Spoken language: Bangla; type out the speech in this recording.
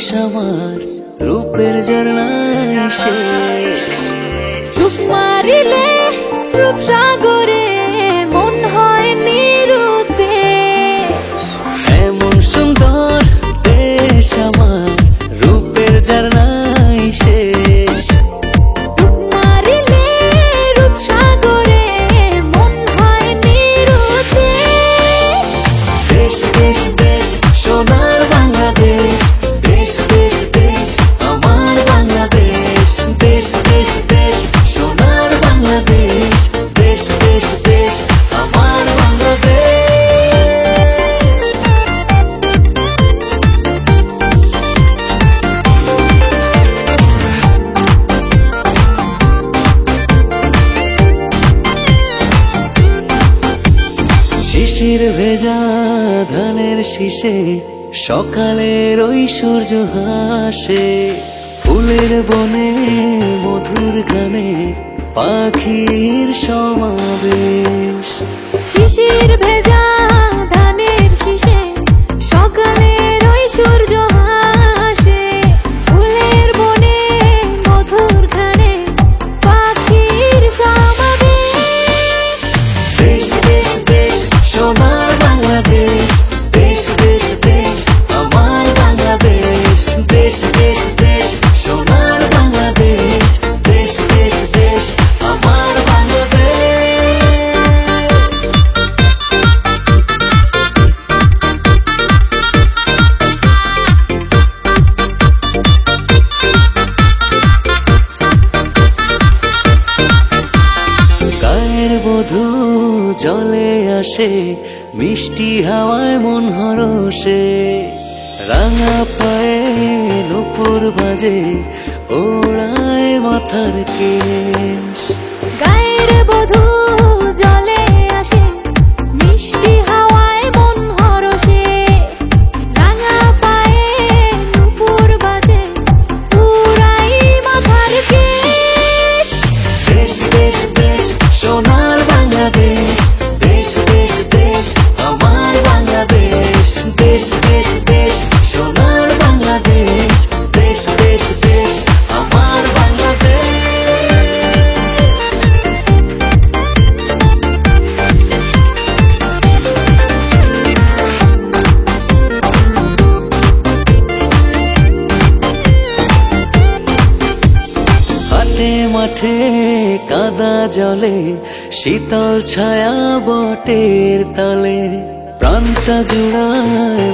দেশ আমার রূপের ঝর্ণায় শেষ। ডুব মারিলে রূপসাগরে মন হয় নিরুদ্দেশ। এমন সুন্দর দেশ আমার রূপের ঝর্ণায় শেষ। ডুব মারিলে রূপসাগরে মন হয় নিরুদ্দেশ। দেশ দেশ দেশ সোনার বাংলাদেশ, দেশ দেশ দেশ আমার বাংলাদেশ। দেশ দেশ দেশ সোনার বাংলাদেশ, দেশ দেশ দেশ আমার বাংলাদেশ। শিশির ভেজা ধানের শীষে সকালের ওই সূর্য হাসে। ফুলের বনে মধুর গানে পাখির সমাবেশ। শিশির ভেজা ধানের শীষে সকালের ওই সূর্য হাসে। ফুলের বনে মধুর ঘ্রাণে পাখির সমাবেশ। দেশ দেশ দেশ সোনার বাংলাদেশ, দেশ দেশ দেশ আমার বাংলাদেশ। দেশ দেশ দেশ সোনার বাংলাদেশ, দেশ দেশ দেশ আমার বাংলাদেশ। গায়ের বধূ জলে আসে, মিষ্টি হাওয়ায় মন হরষে। রাঙা পায়ে নূপুর বাজে, ওড়ায় মাথার কেশ। গায়ের বধূ জলে আসে, মিষ্টি হাওয়ায় মন হরষে। রাঙা পায়ে নূপুর বাজে, উড়াই মাথার কেশ। দেশ দেশ দেশ সোনার বাংলাদেশ, দেশ দেশ দেশ আমার বাংলাদেশ। দেশ দেশ দেশ সোনার বাংলাদেশ, দেশ দেশ দেশ আমার বাংলাদেশ। হাটে মাঠে কাদা জলে, শীতল ছায়া বটের তলে। প্রাণটা জুড়ায়